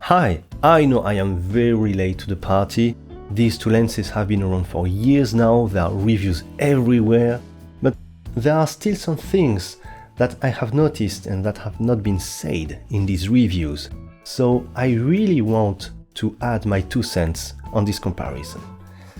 Hi, I know I am very late to the party. These two lenses have been around for years now, there are reviews everywhere, but there are still some things that I have noticed and that have not been said in these reviews. So I really want to add my 2 cents on this comparison.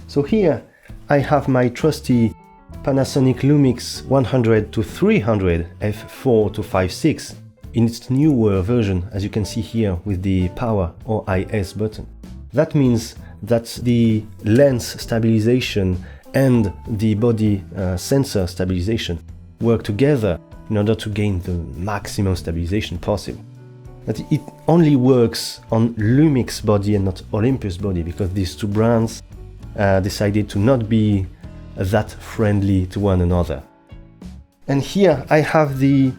So here I have my trusty Panasonic Lumix 100-300 f4-5.6 in its newer version, as you can see here with the power or IS button. That means that the lens stabilization and the body sensor stabilization work together in order to gain the maximum stabilization possible. But it only works on Lumix body and not Olympus body, because these two brands decided to not be that friendly to one another. And here I have the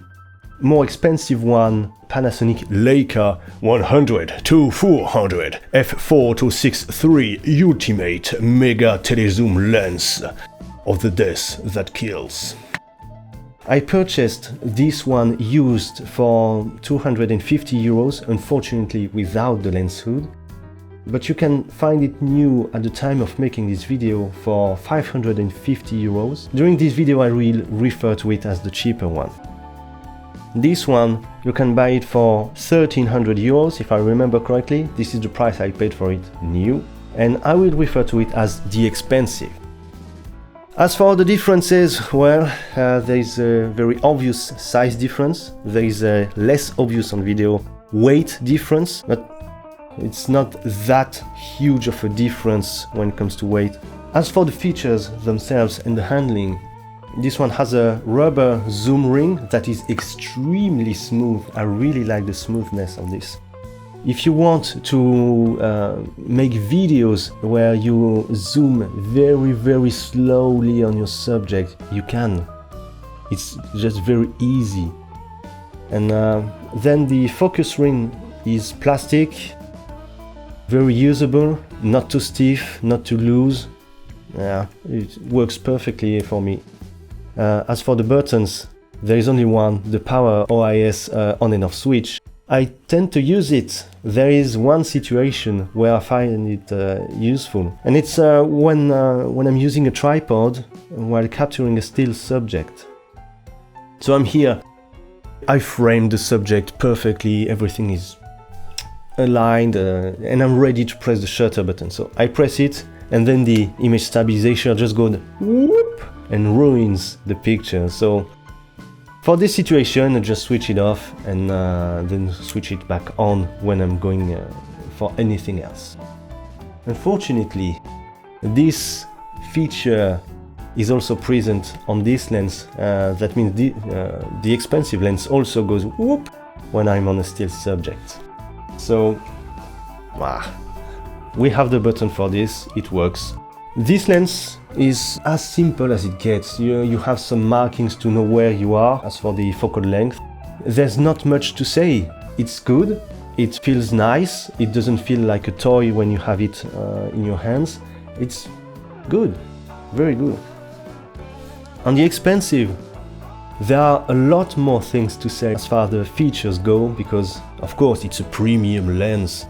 more expensive one, Panasonic Leica 100-400 f4-6.3 Ultimate Mega Telezoom Lens of the death that kills. I purchased this one used for 250 euros, unfortunately without the lens hood, but you can find it new at the time of making this video for 550 euros. During this video I will refer to it as the cheaper one. This one, you can buy it for 1300 euros if I remember correctly. This is the price I paid for it new, and I will refer to it as the expensive. As for the differences, well, there is a very obvious size difference. There is a less obvious on video weight difference, but it's not that huge of a difference when it comes to weight. As for the features themselves and the handling, this one has a rubber zoom ring that is extremely smooth. I really like the smoothness of this. If you want to make videos where you zoom very slowly on your subject, you can. It's just very easy. And then the focus ring is plastic, very usable, not too stiff, not too loose. Yeah, it works perfectly for me. As for the buttons, there is only one, the power OIS on and off switch. I tend to use it. There is one situation where I find it useful, and it's when I'm using a tripod while capturing a still subject. So I'm here, I framed the subject perfectly, everything is aligned, and I'm ready to press the shutter button. So I press it, and then the image stabilization just goes whoop and ruins the picture. So for this situation, I just switch it off and then switch it back on when I'm going for anything else. Unfortunately, this feature is also present on this lens. That means the expensive lens also goes whoop when I'm on a still subject. So we have the button for this, it works. This lens is as simple as it gets. You have some markings to know where you are. As for the focal length, there's not much to say. It's good, it feels nice, it doesn't feel like a toy when you have it in your hands. It's good, very good. On the expensive, there are a lot more things to say as far as the features go, because of course it's a premium lens.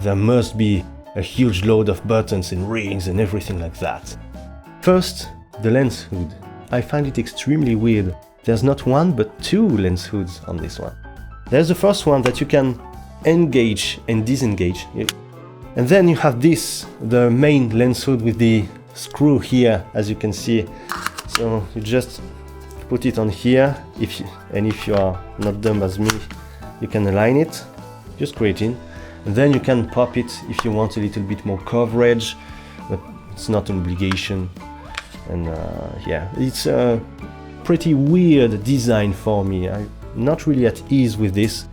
There must be a huge load of buttons and rings and everything like that. First, the lens hood. I find it extremely weird. There's not one but 2 lens hoods on this one. There's the first one that you can engage and disengage. And then you have this, the main lens hood with the screw here, as you can see. So you just put it on here, if you are not dumb as me, you can align it, just create it. And then you can pop it if you want a little bit more coverage, but it's not an obligation. And yeah, it's a pretty weird design for me. I'm not really at ease with this,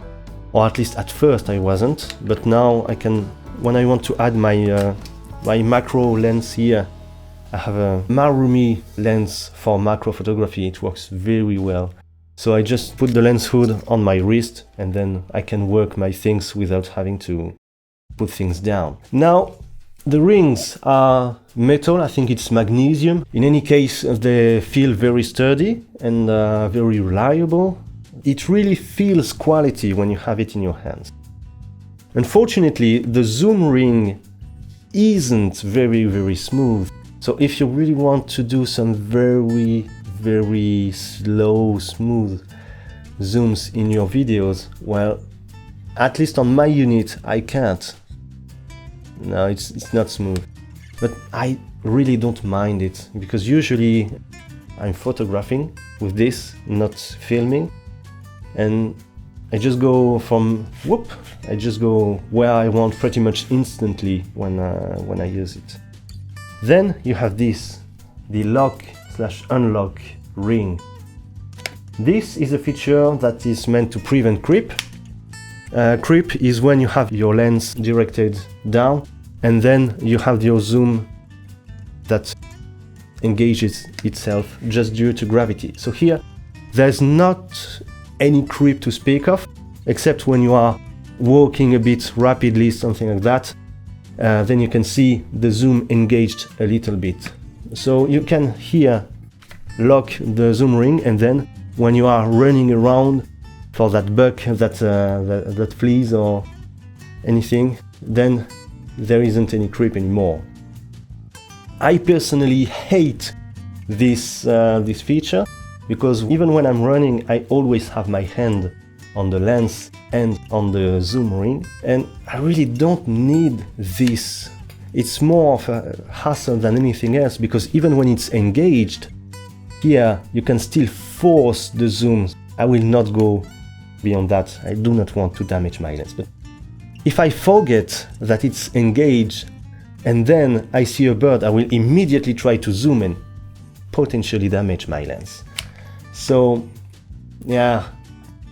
or at least at first I wasn't, but now I can, when I want to add my macro lens here, I have a Marumi lens for macro photography. It works very well. So I just put the lens hood on my wrist, and then I can work my things without having to put things down. Now, the rings are metal, I think it's magnesium. In any case, they feel very sturdy and very reliable. It really feels quality when you have it in your hands. Unfortunately, the zoom ring isn't very smooth. So if you really want to do some very slow, smooth zooms in your videos, well, at least on my unit, I can't. No, it's not smooth. But I really don't mind it, because usually I'm photographing with this, not filming, and I just go from whoop, I just go where I want pretty much instantly when I use it. Then you have this, the lock/unlock ring. This is a feature that is meant to prevent creep. Creep is when you have your lens directed down and then you have your zoom that engages itself just due to gravity. So here there's not any creep to speak of, except when you are walking a bit rapidly, something like that. Then you can see the zoom engaged a little bit. So you can here lock the zoom ring, and then when you are running around for that buck that flees or anything, then there isn't any creep anymore. I personally hate this feature, because even when I'm running, I always have my hand on the lens and on the zoom ring, and I really don't need this. It's more of a hassle than anything else, because even when it's engaged, here you can still force the zoom. I will not go beyond that. I do not want to damage my lens. But if I forget that it's engaged and then I see a bird, I will immediately try to zoom and potentially damage my lens. So yeah,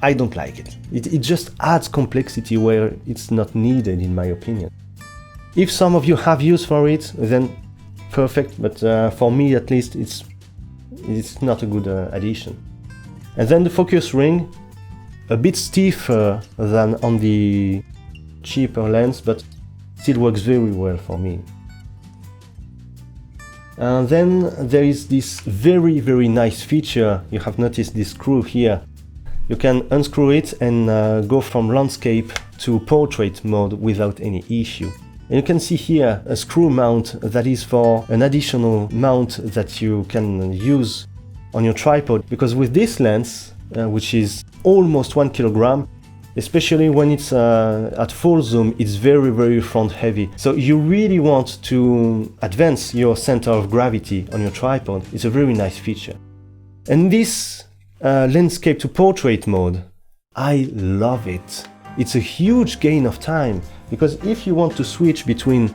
I don't like it. It just adds complexity where it's not needed, in my opinion. If some of you have use for it, then perfect, but for me at least it's not a good addition. And then the focus ring, a bit stiffer than on the cheaper lens, but still works very well for me. And then there is this very nice feature. You have noticed this screw here. You can unscrew it and go from landscape to portrait mode without any issue. And you can see here a screw mount that is for an additional mount that you can use on your tripod, because with this lens, which is almost 1 kilogram, especially when it's at full zoom, it's very front heavy. So you really want to advance your center of gravity on your tripod. It's a very nice feature. And this landscape to portrait mode, I love it. It's a huge gain of time, because if you want to switch between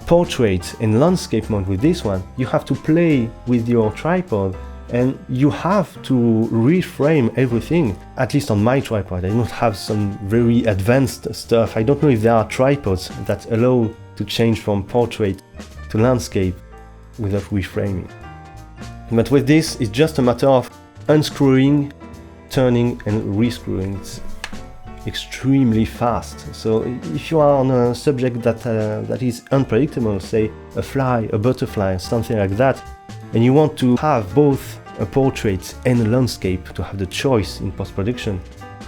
portrait and landscape mode with this one, you have to play with your tripod and you have to reframe everything. At least on my tripod, I don't have some very advanced stuff. I don't know if there are tripods that allow to change from portrait to landscape without reframing. But with this, it's just a matter of unscrewing, turning and rescrewing. It's extremely fast. So if you are on a subject that is unpredictable, say a fly, a butterfly, something like that, and you want to have both a portrait and a landscape to have the choice in post-production,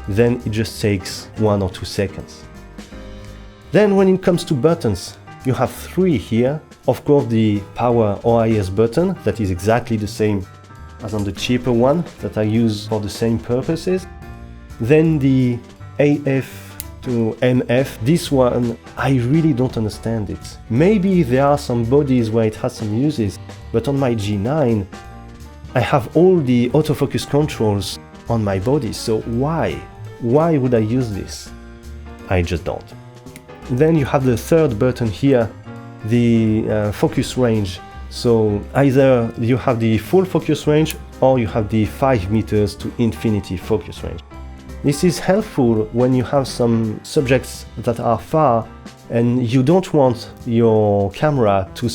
then it just takes 1 or 2 seconds. Then when it comes to buttons, you have 3 here. Of course, the power OIS button, that is exactly the same as on the cheaper one that I use for the same purposes. Then the AF to MF, this one, I really don't understand it. Maybe there are some bodies where it has some uses, but on my G9, I have all the autofocus controls on my body, so why? Why would I use this? I just don't. Then you have the third button here, the focus range. So either you have the full focus range or you have the 5 meters to infinity focus range. This is helpful when you have some subjects that are far and you don't want your camera to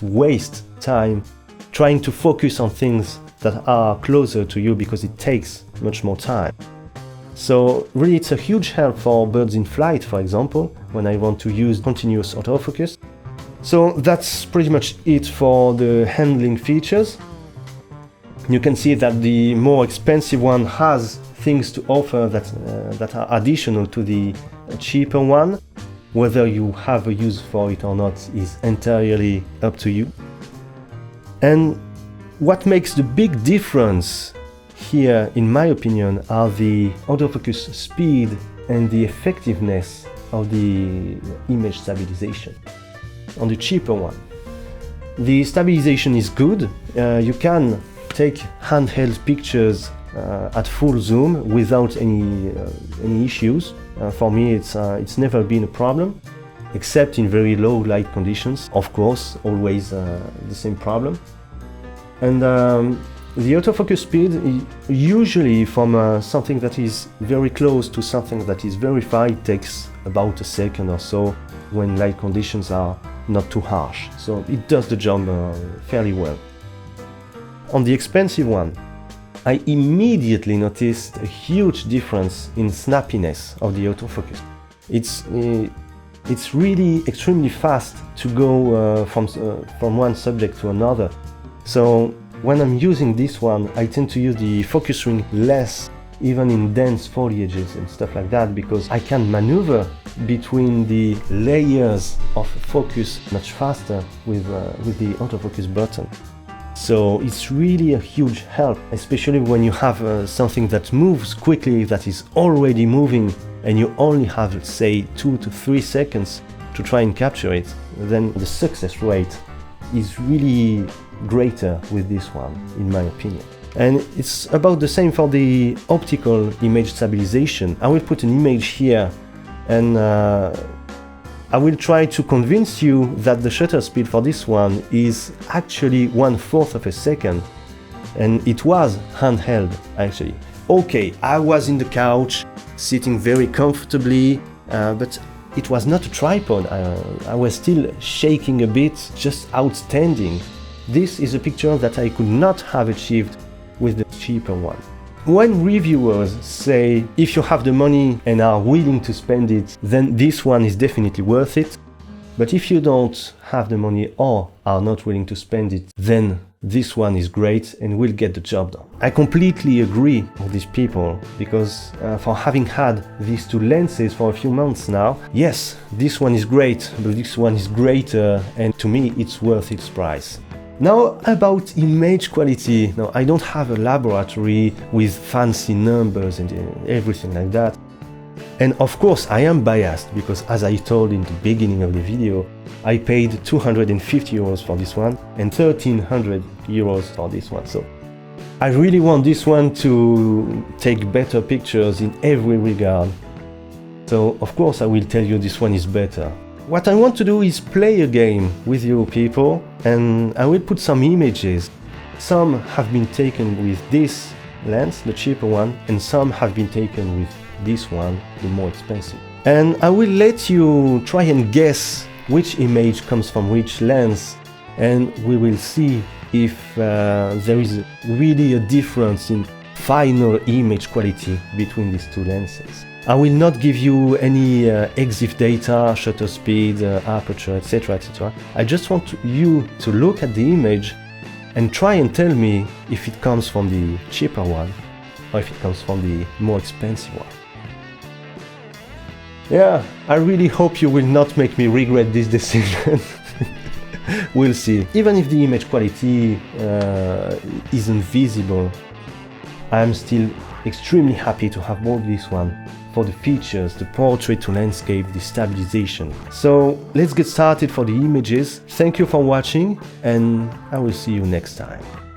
waste time trying to focus on things that are closer to you, because it takes much more time. So really it's a huge help for birds in flight, for example, when I want to use continuous autofocus. So that's pretty much it for the handling features. You can see that the more expensive one has things to offer that are additional to the a cheaper one. Whether you have a use for it or not is entirely up to you. And what makes the big difference here, in my opinion, are the autofocus speed and the effectiveness of the image stabilization on the cheaper one. The stabilization is good. You can take handheld pictures at full zoom without any issues. For me, it's never been a problem, except in very low light conditions. Of course, always the same problem. And the autofocus speed, usually from something that is very close to something that is very far, it takes about a second or so when light conditions are not too harsh. So it does the job fairly well. On the expensive one, I immediately noticed a huge difference in snappiness of the autofocus. It's really extremely fast to go from one subject to another. So when I'm using this one, I tend to use the focus ring less, even in dense foliages and stuff like that, because I can maneuver between the layers of focus much faster with the autofocus button. So it's really a huge help, especially when you have something that moves quickly, that is already moving, and you only have, say, 2 to 3 seconds to try and capture it. Then the success rate is really greater with this one, in my opinion. And it's about the same for the optical image stabilization. I will put an image here, and I will try to convince you that the shutter speed for this one is actually 1/4 of a second, and it was handheld actually. Okay, I was in the couch, sitting very comfortably, but it was not a tripod. I was still shaking a bit, just outstanding. This is a picture that I could not have achieved with the cheaper one. When reviewers say if you have the money and are willing to spend it, then this one is definitely worth it. But if you don't have the money or are not willing to spend it, then this one is great and will get the job done. I completely agree with these people, because for having had these two lenses for a few months now, yes, this one is great, but this one is greater, and to me it's worth its price. Now about image quality. Now, I don't have a laboratory with fancy numbers and everything like that. And of course I am biased, because as I told in the beginning of the video, I paid 250 euros for this one and 1300 euros for this one. So I really want this one to take better pictures in every regard. So of course I will tell you this one is better. What I want to do is play a game with you people, and I will put some images. Some have been taken with this lens, the cheaper one, and some have been taken with this one, the more expensive. And I will let you try and guess which image comes from which lens, and we will see if there is really a difference in final image quality between these two lenses. I will not give you any EXIF data, shutter speed, aperture, etc, etc. I just want you to look at the image and try and tell me if it comes from the cheaper one or if it comes from the more expensive one. Yeah, I really hope you will not make me regret this decision. We'll see. Even if the image quality isn't visible, I'm still extremely happy to have bought this one for the features, the portrait to landscape, the stabilization. So let's get started for the images. Thank you for watching, and I will see you next time.